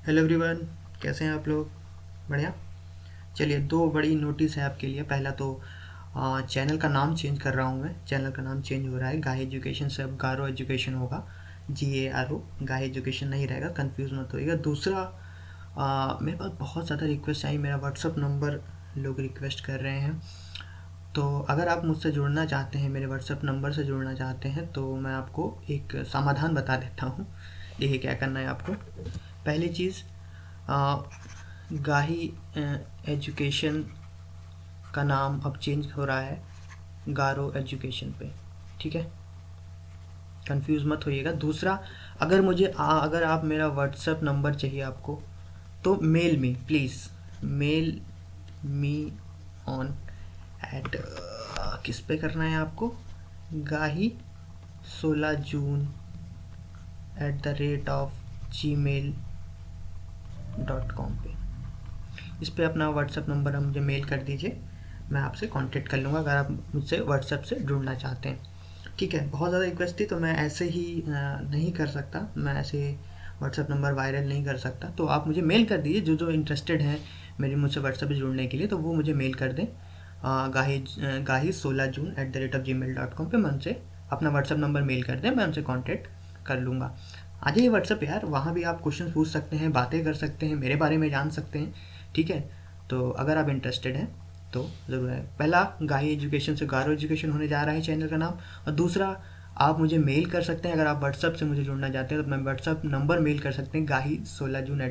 Hello everyone, कैसे हैं आप लोग? बढ़िया। चलिए, दो बड़ी नोटिस है आपके लिए। पहला तो चैनल का नाम चेंज कर रहा हूँ मैं। चैनल का नाम चेंज हो रहा है, गाही एजुकेशन से अब गारो एजुकेशन होगा। GARO, गाही एजुकेशन नहीं रहेगा, कंफ्यूज मत होइएगा। दूसरा, मेरे पास बहुत ज़्यादा रिक्वेस्ट आई, मेरा व्हाट्सअप नंबर लोग रिक्वेस्ट कर रहे हैं। तो अगर आप मुझसे जुड़ना चाहते हैं, मेरे व्हाट्सअप नंबर से जुड़ना चाहते हैं, तो मैं आपको एक समाधान बता देता हूँ। देखिए क्या करना है आपको। पहली चीज़, गाही एजुकेशन का नाम अब चेंज हो रहा है गारो एजुकेशन पे। ठीक है, कंफ्यूज मत होइएगा। दूसरा, अगर आप मेरा व्हाट्सएप नंबर चाहिए आपको, तो mail me please, mail me on at, किस पे करना है आपको, गाही 16 जून @gmail.com पे। इस पे अपना व्हाट्सएप नंबर आप मुझे मेल कर दीजिए, मैं आपसे कांटेक्ट कर लूँगा अगर आप मुझसे व्हाट्सएप से जुड़ना चाहते हैं। ठीक है, बहुत ज़्यादा रिक्वेस्ट थी तो मैं ऐसे ही नहीं कर सकता, मैं ऐसे व्हाट्सएप नंबर वायरल नहीं कर सकता। तो आप मुझे मेल कर दीजिए, जो जो इंटरेस्टेड हैं मेरे मुझसे व्हाट्सएप से जुड़ने के लिए, तो वो मुझे मेल कर दें गाही 16 जून @gmail.com पे। मैं उनसे अपना व्हाट्सएप नंबर मेल कर दें, मैं उनसे कॉन्टेक्ट कर लूँगा। आ जाइए व्हाट्सएप यार, वहाँ भी आप क्वेश्चन पूछ सकते हैं, बातें कर सकते हैं, मेरे बारे में जान सकते हैं। ठीक है, तो अगर आप इंटरेस्टेड हैं तो ज़रूर है। पहला, गाही एजुकेशन से गारो एजुकेशन होने जा रहा है चैनल का नाम। और दूसरा, आप मुझे मेल कर सकते हैं, अगर आप व्हाट्सअप से मुझे जुड़ना चाहते हैं तो अपना व्हाट्सअप नंबर मेल कर सकते हैं, गाही 16 जून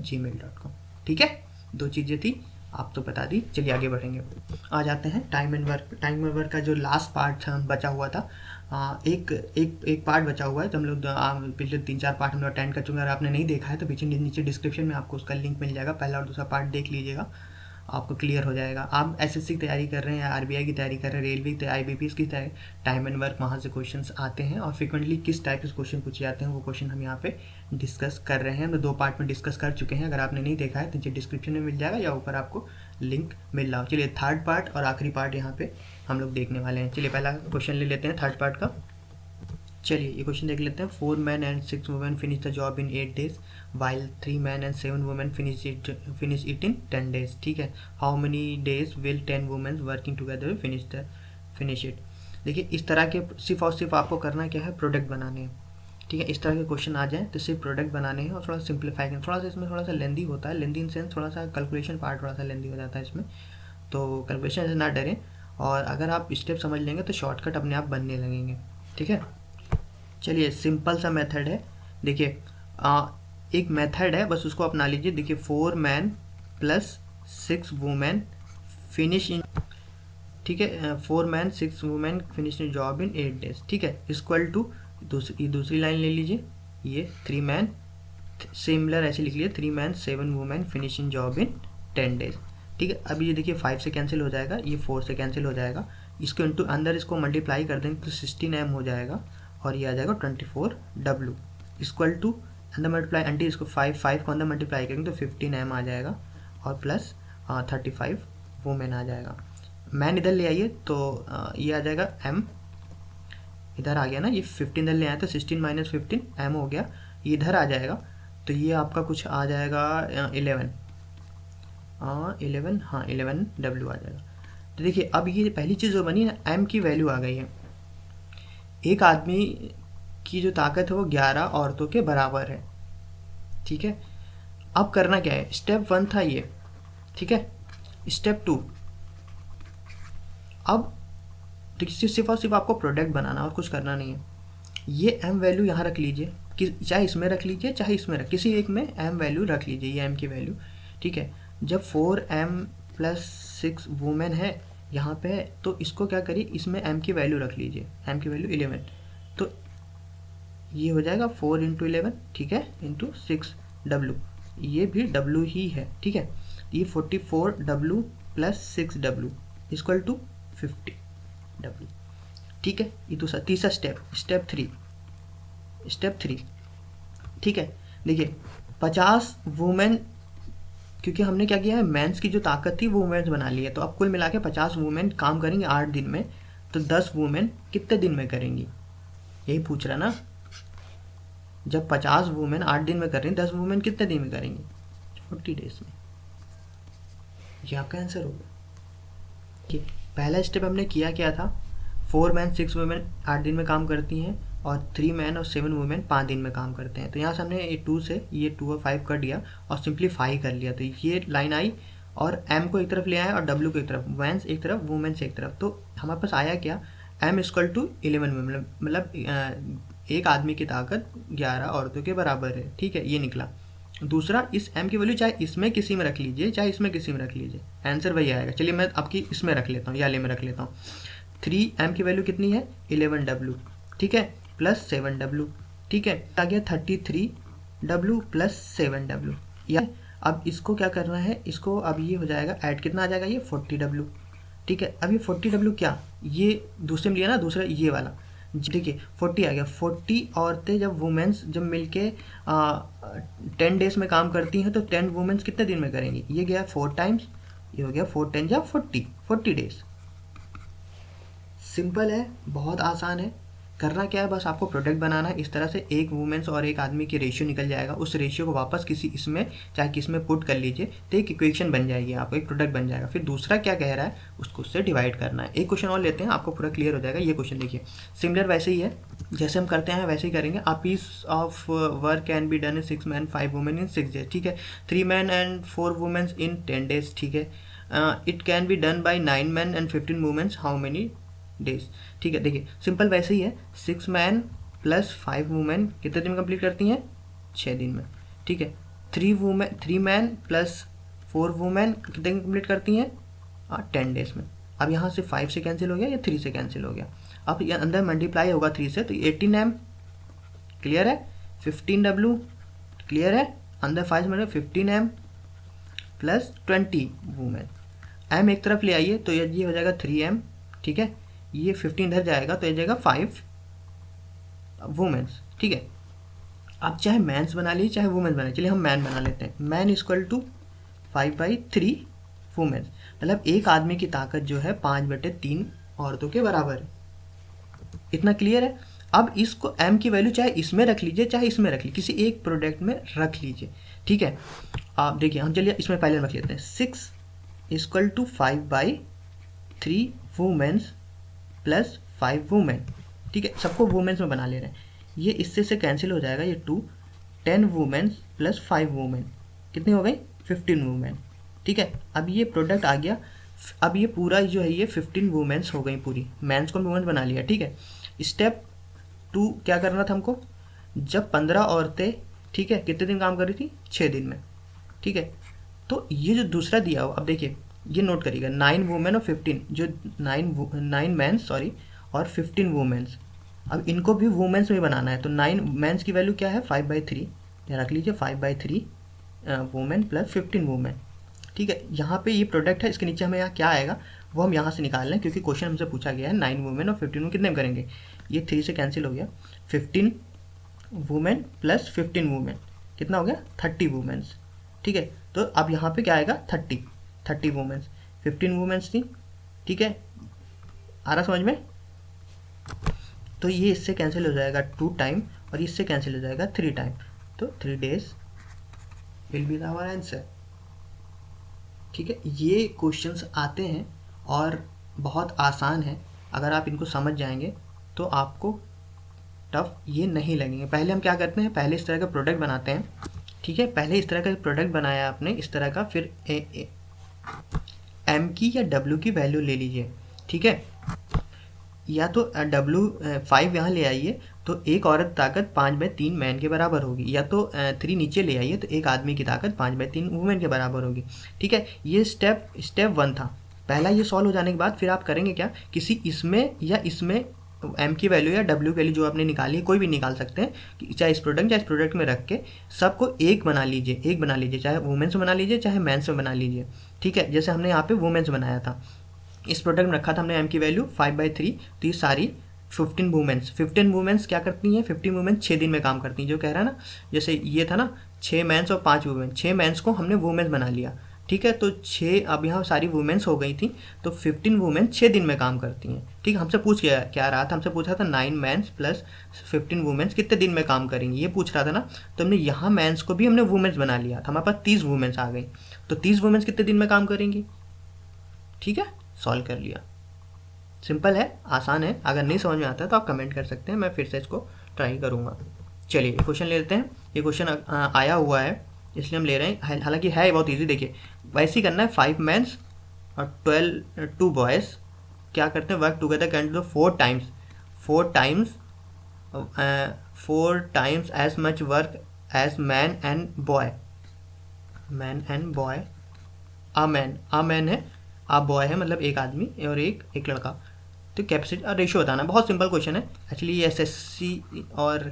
@gmail.com। ठीक है, दो चीज़ें थी, आप तो बता दी। चलिए आगे बढ़ेंगे। आ जाते हैं time and work. Time and work का जो लास्ट पार्ट था बचा हुआ था, एक एक एक पार्ट बचा हुआ है। तो हम लोग पिछले 3-4 पार्ट हम लोग अटेंड कर चुके हैं। अगर आपने नहीं देखा है तो पीछे नीचे डिस्क्रिप्शन में आपको उसका लिंक मिल जाएगा, पहला और दूसरा पार्ट देख लीजिएगा, आपको क्लियर हो जाएगा। आप एसएससी की तैयारी कर रहे हैं, आरबीआई की तैयारी कर रहे हैं, रेलवे की, आईबीपीएस की तैयारी, टाइम एंड वर्क वहाँ से क्वेश्चंस आते हैं और फ्रिक्वेंटली किस टाइप के क्वेश्चन पूछे जाते हैं वो क्वेश्चन हम यहाँ पे डिस्कस कर रहे हैं। हम 2 पार्ट में डिस्कस कर चुके हैं, अगर आपने नहीं देखा है तो नीचे डिस्क्रिप्शन में मिल जाएगा या ऊपर आपको लिंक मिल रहा हो। चलिए, थर्ड पार्ट और आखिरी पार्ट यहाँ पे हम लोग देखने वाले हैं। चलिए पहला क्वेश्चन ले लेते हैं थर्ड पार्ट का। चलिए ये क्वेश्चन देख लेते हैं। 4 men and 6 women finish the job in 8 days while 3 men and 7 women finish it in 10 days। ठीक है, how many days will 10 women working together finish it। देखिए इस तरह के सिर्फ और सिर्फ आपको करना क्या है, प्रोडक्ट बनाने हैं। ठीक है, इस तरह के क्वेश्चन आ जाए तो सिर्फ प्रोडक्ट बनाने हैं और थोड़ा सिंप्लीफाई करना। थोड़ा सा इसमें थोड़ा सा लेंदी होता है, लेंदी इन सेंस थोड़ा सा कैलकुलेशन पार्ट थोड़ा सा लेंदी हो जाता है इसमें, तो कैलकुलेशन से ना डरें। और अगर आप स्टेप समझ लेंगे तो शॉर्टकट अपने आप बनने लगेंगे। ठीक है, चलिए सिंपल सा मेथड है। देखिए एक मेथड है, बस उसको अपना लीजिए। देखिए 4 man plus 6 women finish in, ठीक है, 4 man 6 women finish in job in 8 days. ठीक है, इक्वल टू दूसरी लाइन ले लीजिए, ये 3 मैन, सिमिलर ऐसे लिख लीजिए, 3 man 7 women finish in job in 10 days. ठीक है, अब ये देखिए 5 से कैंसिल हो जाएगा, ये 4 से कैंसिल हो जाएगा, इसको इंटू अंदर इसको मल्टीप्लाई कर देंगे तो 16m हो जाएगा और ये आ जाएगा 24W इक्वल टू अंदर मल्टीप्लाई अंटी इसको 5 को अंदर मल्टीप्लाई करेंगे तो 15m आ जाएगा और प्लस 35 वुमेन आ जाएगा। मैन इधर ले आइए तो ये आ जाएगा m, इधर आ गया ना, ये 15 इधर ले आए तो 16 माइनस 15 m हो गया, ये इधर आ जाएगा तो ये आपका कुछ आ जाएगा 11, हाँ 11W आ जाएगा। तो देखिए अब ये पहली चीज़ जो बनी ना, m की वैल्यू आ गई है। एक आदमी की जो ताकत है वो 11 औरतों के बराबर है। ठीक है, अब करना क्या है, स्टेप 1 था ये। ठीक है, स्टेप 2, अब सिर्फ और सिर्फ आपको प्रोडक्ट बनाना और कुछ करना नहीं है। ये m वैल्यू यहाँ रख लीजिए, चाहे इसमें रख लीजिए चाहे इसमें किसी एक में m वैल्यू रख लीजिए, ये m की वैल्यू। ठीक है, जब 4m प्लस 6 वुमेन है यहाँ पे, तो इसको क्या करिए, इसमें m की वैल्यू रख लीजिए, m की वैल्यू 11, तो ये हो जाएगा 4 इंटू 11, ठीक है, इंटू 6W, ये भी W ही है। ठीक है, ये 44W plus 6W equal to 50W। ठीक है, ये दूसरा तीसरा स्टेप 3। ठीक है, देखिए 50 वुमेन, क्योंकि हमने क्या किया है, मेंस की जो ताकत थी वो वुमेन्स बना ली है, तो अब कुल मिला के 50 वुमेन काम करेंगे 8 दिन में, तो 10 वुमेन कितने दिन में करेंगी, यही पूछ रहा ना। जब 50 वुमेन 8 दिन में कर रही हैं, 10 वुमेन कितने दिन में करेंगी? 40 डेज में। ये आपका आंसर होगा। ठीक, पहला स्टेप हमने किया क्या था, 4 मैन 6 वुमेन 8 दिन में काम करती हैं और 3 मैन और 7 वुमेन 5 दिन में काम करते हैं। तो यहाँ से हमने ये 2 से ये 2 और 5 कर दिया और सिंप्लीफाई कर लिया। तो ये लाइन आई और एम को एक तरफ ले आए और डब्ल्यू को एक तरफ, मैंस एक तरफ, वुमेन्स एक तरफ। तो हमारे पास आया क्या, एम इक्वल टू 11 वुमेन, मतलब एक आदमी की ताकत 11 औरतों के बराबर है। ठीक है, ये निकला। दूसरा, इस m की वैल्यू चाहे इसमें किसी में रख लीजिए चाहे इसमें किसी में रख लीजिए, आंसर वही आएगा। चलिए मैं आपकी इसमें रख लेता हूँ, या में रख लेता हूँ। 3m की वैल्यू कितनी है, 11w, ठीक है, प्लस 7w, ठीक है, आ गया 33w प्लस 7w। या अब इसको क्या करना है, इसको अब ये हो जाएगा ऐड, कितना आ जाएगा ये 40w, ठीक है। अब ये 40w क्या, ये दूसरे में लिया ना, दूसरा ये वाला, देखिए 40 आ गया। 40 औरतें जब वुमेन्स जब मिलके 10 डेज में काम करती हैं तो 10 वुमेन्स कितने दिन में करेंगी, ये गया 4 टाइम्स, ये हो गया 4 10 या 40 डेज। सिंपल है, बहुत आसान है। करना क्या है, बस आपको प्रोडक्ट बनाना है। इस तरह से एक वुमेन्स और एक आदमी की रेशियो निकल जाएगा। उस रेशियो को वापस किसी इसमें चाहे किस में पुट कर लीजिए तो एक इक्वेशन बन जाएगी, आपको एक प्रोडक्ट बन जाएगा। फिर दूसरा क्या कह रहा है उसको उससे डिवाइड करना है। एक क्वेश्चन और लेते हैं, आपको पूरा क्लियर हो जाएगा। ये क्वेश्चन देखिए, सिमिलर वैसे ही है जैसे हम करते हैं वैसे ही करेंगे। A piece of work can be done in 6 man 5 women in 6 days, ठीक है। 3 man and 4 womens in 10 days, ठीक है। It can be done by 9 man and 15 womens how many days, ठीक है। देखिए सिंपल वैसे ही है, 6 मैन प्लस 5 वुमेन कितने दिन में कंप्लीट करती हैं, 6 दिन में, ठीक है। 3 मैन प्लस 4 वुमेन कितने दिन कंप्लीट करती हैं, 10 डेज में। अब यहाँ से 5 से कैंसिल हो गया, या 3 से कैंसिल हो गया। अब ये अंदर मल्टीप्लाई होगा 3 से, तो 18m क्लियर है, 15w क्लियर है, अंदर 5 में 15m प्लस 20 वुमेन। m एक तरफ ले आइए तो ये हो जाएगा 3m, ठीक है। ये 15 इधर जाएगा तो ये जाएगा 5 वुमेन्स, ठीक है। आप चाहे मैंस बना लीजिए चाहे वुमेन्स बना लीजिए। चलिए हम मैन बना लेते हैं। मैन इक्वल टू 5/3 वुमेन्स, मतलब एक आदमी की ताकत जो है 5/3 औरतों के बराबर है। इतना क्लियर है। अब इसको m की वैल्यू चाहे इसमें रख लीजिए चाहे इसमें रख लीजिए, किसी एक प्रोडक्ट में रख लीजिए, ठीक है। आप देखिए, हम चलिए इसमें पहले रख लेते हैं। 6 equal to 5/3 womens plus 5 women, ठीक है। सबको वुमेन्स में बना ले रहे हैं। ये इससे से कैंसिल हो जाएगा, ये 2 10 वुमेन्स प्लस 5 वुमेन कितनी हो गई, 15 वुमेन, ठीक है। अब ये प्रोडक्ट आ गया। अब ये पूरा जो है ये 15 वुमेन्स हो गई पूरी, मैंस को वुमेन्स बना लिया, ठीक है। स्टेप 2 क्या करना था हमको, जब 15 औरतें, ठीक है, कितने दिन काम कर रही थी, 6 दिन में, ठीक है। तो ये जो दूसरा दिया हो, अब देखिए ये नोट करिएगा, 9 वुमेन और 15, जो 9 मैंस सॉरी और 15 वुमेन्स। अब इनको भी वुमेन्स में बनाना है, तो 9 मैंस की वैल्यू क्या है, 5/3, रख लीजिए 5/3 वुमेन प्लस 15 वुमेन, ठीक है। यहाँ पे ये प्रोडक्ट है, इसके नीचे हमें यहाँ क्या आएगा वो हम यहाँ से निकाल लें, क्योंकि क्वेश्चन हमसे पूछा गया है 9 वुमेन और 15 वुमेन कितने में करेंगे। ये 3 से कैंसिल हो गया, 15 वुमेन प्लस 15 वुमेन कितना हो गया, 30 वुमेन्स, ठीक है। तो अब यहाँ पे क्या आएगा, 30 वुमेन्स, 15 वुमेन्स थी, ठीक है। आ रहा समझ में। तो ये इससे कैंसिल हो जाएगा 2 टाइम और इससे कैंसिल हो जाएगा 3 टाइम, तो 3 days will be our answer, ठीक है। ये क्वेश्चंस आते हैं और बहुत आसान है। अगर आप इनको समझ जाएंगे तो आपको टफ ये नहीं लगेंगे। पहले हम क्या करते हैं, पहले इस तरह का प्रोडक्ट बनाते हैं, ठीक है। पहले इस तरह का प्रोडक्ट बनाया आपने इस तरह का, फिर m की या w की वैल्यू ले लीजिए, ठीक है। या तो W5 यहाँ ले आइए तो एक औरत ताकत 5/3 मैन के बराबर होगी, या तो 3 नीचे ले आइए तो एक आदमी की ताकत 5/3 वुमेन के बराबर होगी, ठीक है। ये स्टेप 1 था। पहला ये सॉल्व हो जाने के बाद फिर आप करेंगे क्या, किसी इसमें या इसमें m की वैल्यू या w की वैल्यू जो आपने निकाली है, कोई भी निकाल सकते हैं, चाहे इस प्रोडक्ट में रख के सबको एक बना लीजिए, चाहे वुमेन्स में बना लीजिए चाहे मैंस में बना लीजिए, ठीक है। जैसे हमने यहाँ पे वुमेन्स बनाया था, इस प्रोडक्ट में रखा था हमने m की वैल्यू 5/3, तो ये सारी 15 वुमेन्स क्या करती हैं, 15 वुमेन्स 6 दिन में काम करती हैं, जो कह रहा है ना, जैसे ये था ना 6 मैंस और 5 वुमेन, 6 मैंस को हमने वुमेन्स बना लिया, ठीक है। तो 6, अब यहाँ सारी वुमेन्स हो गई थी, तो 15 वुमेन 6 दिन में काम करती हैं। ठीक है, हमसे पूछ क्या रहा था, हमसे पूछा था 9 मैंस प्लस 15 वुमेन्स कितने दिन में काम करेंगी, ये पूछ रहा था ना। तो हमने यहाँ मैंस को भी हमने वुमेन्स बना लिया था, हमारे पास 30 वुमेन्स आ गई। तो 30 वुमेन्स कितने दिन में काम करेंगी। ठीक है, सॉल्व कर लिया। सिंपल है, आसान है। अगर नहीं समझ में आता है तो आप कमेंट कर सकते हैं, मैं फिर से इसको ट्राई करूँगा। चलिए क्वेश्चन ले लेते हैं। ये क्वेश्चन आया हुआ है इसलिए हम ले रहे हैं, हालांकि है बहुत इजी। देखिए वैसे ही करना है, 5 मेंस और 2 बॉयज़ क्या करते हैं, work together can do 4 times as much work as man and boy. A man है, आ बॉय है, मतलब एक आदमी और एक लड़का। तो कैपेसिटी और रेशियो बताना, बहुत सिंपल क्वेश्चन है। एक्चुअली ये एसएससी और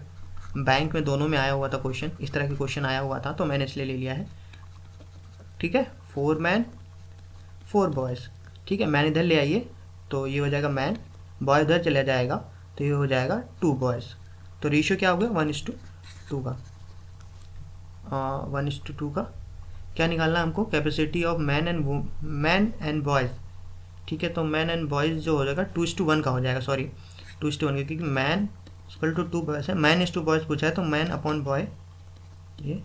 बैंक में दोनों में आया हुआ था क्वेश्चन, इस तरह के क्वेश्चन आया हुआ था, तो मैंने इसलिए ले लिया है। ठीक है, 4 मैन 4 बॉयज़। ठीक है, मैन इधर ले आइए तो ये हो जाएगा मैन, बॉय उधर चला जाएगा तो ये हो जाएगा 2 बॉयज़। तो रेशियो क्या हो गया, 1:2 का। 1:2 का क्या निकालना है हमको, capacity of man and boys. ठीक है, तो मैन एंड बॉयज़ जो हो जाएगा 2:1 का हो जाएगा, सॉरी 2:1 का, क्योंकि मैन इक्वल टू 2 बॉयज़ है, मैन इज 2 बॉयज़ पूछा है, तो मैन अपॉन बॉय, ये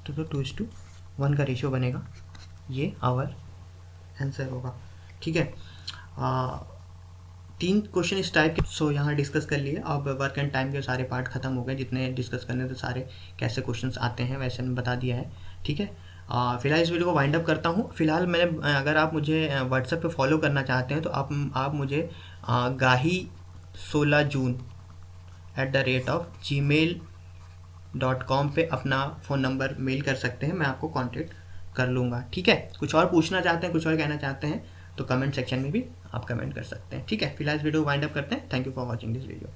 तो 2:1 का रेशियो बनेगा, ये आवर आंसर होगा। ठीक है, 3 क्वेश्चन इस टाइप के सो यहाँ डिस्कस कर लिए। अब वर्क एंड टाइम के सारे पार्ट खत्म हो गए, जितने डिस्कस करने थे सारे, कैसे क्वेश्चंस आते हैं वैसे मैंने बता दिया है। ठीक है, फिलहाल इस वीडियो को वाइंड अप करता हूँ। फिलहाल मैंने, अगर आप मुझे व्हाट्सएप पे फॉलो करना चाहते हैं तो आप मुझे gahi16june@gmail.com पे अपना फ़ोन नंबर मेल कर सकते हैं, मैं आपको कांटेक्ट कर लूँगा। ठीक है, कुछ और पूछना चाहते हैं, कुछ और कहना चाहते हैं तो कमेंट सेक्शन में भी आप कमेंट कर सकते हैं। ठीक है, फिलहाल इस वीडियो को वाइंड अप करते हैं। Thank you for watching this video.